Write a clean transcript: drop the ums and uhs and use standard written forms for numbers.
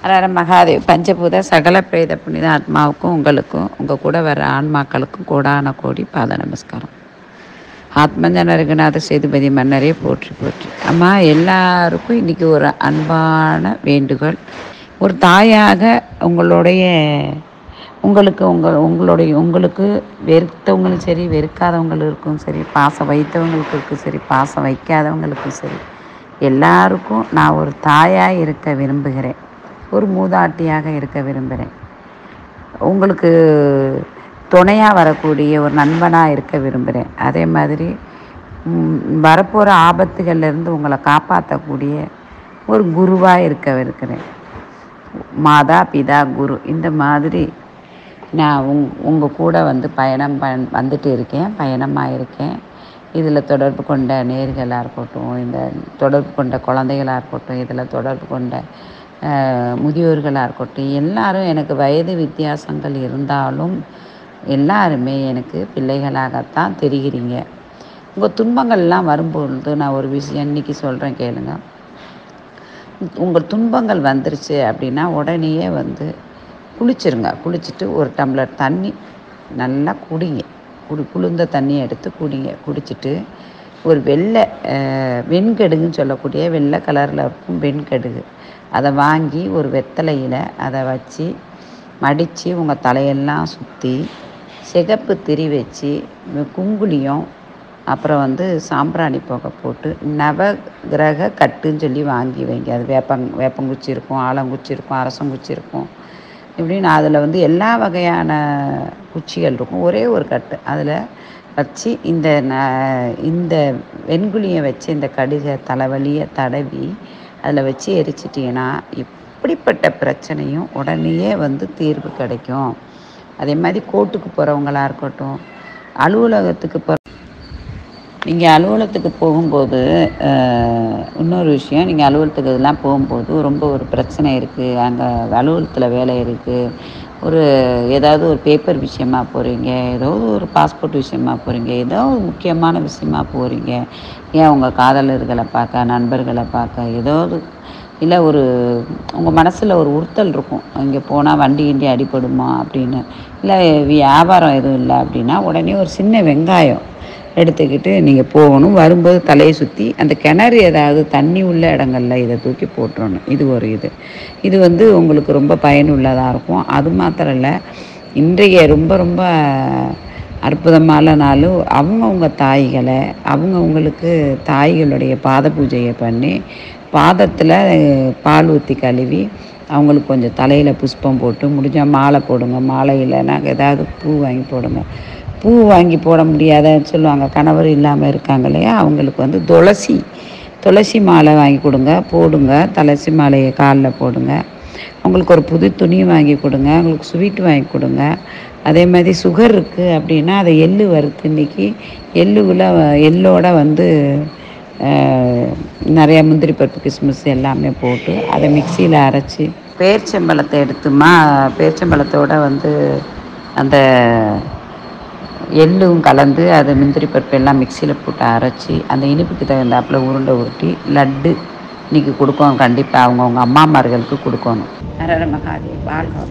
ஹரஹர மகாதேவ். பஞ்சபூத சகல பிரேத புனித ஆத்மாவுக்கும் உங்களுக்கும் உங்கள் கூட வர ஆன்மாக்களுக்கும் கோடான கோடி பாத நமஸ்காரம். ஆத்மஞ்சன ரகுநாத சேதுபதி மன்னரே போற்றி போற்றி. அம்மா, எல்லாருக்கும் இன்றைக்கி ஒரு அன்பான வேண்டுகோள். ஒரு தாயாக உங்களுடைய உங்களுக்கு வெறுத்தவங்களும் சரி, வெறுக்காதவங்களுக்கும் சரி, பாசம் வைத்தவங்களுக்கும் சரி, பாசம் வைக்காதவங்களுக்கும் சரி, எல்லாருக்கும் நான் ஒரு தாயாக இருக்க விரும்புகிறேன். ஒரு மூதாட்டியாக இருக்க விரும்புகிறேன். உங்களுக்கு துணையாக வரக்கூடிய ஒரு நண்பனாக இருக்க விரும்புகிறேன். அதே மாதிரி வரப்போகிற ஆபத்துகள்லேருந்து உங்களை காப்பாற்றக்கூடிய ஒரு குருவாக இருக்க இருக்கிறேன். மாதா பிதா குரு இந்த மாதிரி நான் உங்கள் கூட வந்துட்டு இருக்கேன், பயணமாக இருக்கேன். இதில் தொடர்பு கொண்ட நேர்களாக இருக்கட்டும், இந்த தொடர்பு கொண்ட குழந்தைகளாக இருக்கட்டும், இதில் தொடர்பு கொண்ட முதியோர்களாக இருக்கட்டும், எல்லாரும் எனக்கு வயது வித்தியாசங்கள் இருந்தாலும் எல்லாருமே எனக்கு பிள்ளைகளாகத்தான் தெரிகிறீங்க. உங்கள் துன்பங்கள்லாம் வரும்பொழுது நான் ஒரு விஷயம் இன்றைக்கி சொல்கிறேன், கேளுங்க. உங்கள் துன்பங்கள் வந்துருச்சு அப்படின்னா உடனேயே குளிச்சிருங்க. குளிச்சுட்டு ஒரு டம்ளர் தண்ணி நல்லா குடிங்க. குளிர்ந்த தண்ணியை எடுத்து குடிங்க. குடிச்சிட்டு ஒரு வெண்கடுகுன்னு சொல்லக்கூடிய வெள்ளை கலரில் இருக்கும் வெண்கடுகு, அதை வாங்கி ஒரு வெத்தலையில் அதை வச்சு மடித்து உங்கள் தலையெல்லாம் சுற்றி சிகப்பு திரி வச்சு குங்குலியம் அப்புறம் சாம்பிராணி புகை போட்டு நவகிரக கட்டுன்னு சொல்லி வாங்கி வைங்க. அது வேப்பங்குச்சி இருக்கும், ஆலங்குச்சி இருக்கும், அரசங்குச்சி இருக்கும், இப்படின்னு அதில் எல்லா வகையான குச்சிகள் இருக்கும். ஒரே ஒரு கட்டு அதில் வச்சு இந்த வெண்குழியை வச்சு இந்த கடுகை தலைவலியை தடவி அதில் வச்சு எரிச்சிட்டிங்கன்னா இப்படிப்பட்ட பிரச்சனையும் உடனேயே தீர்வு கிடைக்கும். அதே மாதிரி கோர்ட்டுக்கு போகிறவங்களாக இருக்கட்டும், நீங்கள் அலுவலகத்துக்கு போகும்போது இன்னொரு விஷயம், நீங்கள் அலுவலகத்துக்கு இதெல்லாம் போகும்போது ரொம்ப ஒரு பிரச்சனை இருக்குது, அங்கே அலுவலகத்தில் வேலை இருக்குது, ஏதாவது ஒரு பேப்பர் விஷயமா போகிறீங்க, ஏதாவது ஒரு பாஸ்போர்ட் விஷயமா போகிறீங்க, ஏதோ ஒரு முக்கியமான விஷயமா போகிறீங்க, ஏன் உங்கள் காதலர்களை பார்க்க, நண்பர்களை பார்க்க, ஏதாவது இல்லை உங்கள் மனசில் ஒரு உறுத்தல் இருக்கும், இங்கே போனால் வண்டி கிண்டி அடிபடுமா அப்படின்னு, இல்லை வியாபாரம் எதுவும் இல்லை அப்படின்னா உடனே ஒரு சின்ன வெங்காயம் எடுத்துக்கிட்டு நீங்கள் போகணும். வரும்போது தலையை சுற்றி அந்த கிணறு ஏதாவது தண்ணி உள்ள இடங்கள்ல இதை தூக்கி போட்டுறணும். இது உங்களுக்கு ரொம்ப பயனுள்ளதாக இருக்கும். அது மாத்திரம் இல்லை, இன்றைய ரொம்ப ரொம்ப அற்புதமான நாளும் அவங்கவுங்க தாய்களை அவங்கவுங்களுக்கு தாய்களுடைய பாத பூஜையை பண்ணி பாதத்தில் பால் ஊற்றி கழுவி அவங்களுக்கு கொஞ்சம் தலையில் புஷ்பம் போட்டு முடிஞ்சால் மாலை போடுங்க. மாலை இல்லைன்னா ஏதாவது பூ வாங்கி போடுங்க. பூ வாங்கி போட முடியாதுன்னு சொல்லுவாங்க, கணவர் இல்லாமல் இருக்காங்க இல்லையா, அவங்களுக்கு துளசி மாலை வாங்கி போடுங்க. துளசி மாலையை காலில் போடுங்க. அவங்களுக்கு ஒரு புது துணி வாங்கி கொடுங்க. அவங்களுக்கு ஸ்வீட்டு வாங்கி கொடுங்க. அதே மாதிரி சுகர் இருக்குது அப்படின்னா அதை எள்ளு வறுத்து இன்றைக்கி எள்ளோட நிறையா முந்திரி பருப்பு கிஸ்மிஸ் எல்லாமே போட்டு அதை மிக்சியில் அரைச்சி பேரிச்சம்பழத்தை பேரிச்சம்பழத்தோட அந்த எள்ளும் கலந்து அதை முந்திரி பருப்பு எல்லாம் மிக்சியில் போட்டு அரைச்சி அந்த இனிப்புக்கு தகுந்தாப்பில் உருண்டை உருட்டி லட்டு இன்றைக்கி கொடுக்கணும். கண்டிப்பாக அவங்கவுங்க அம்மாமார்களுக்கு கொடுக்கணும். ஹரஹர மகாதேவ். வாழ்க.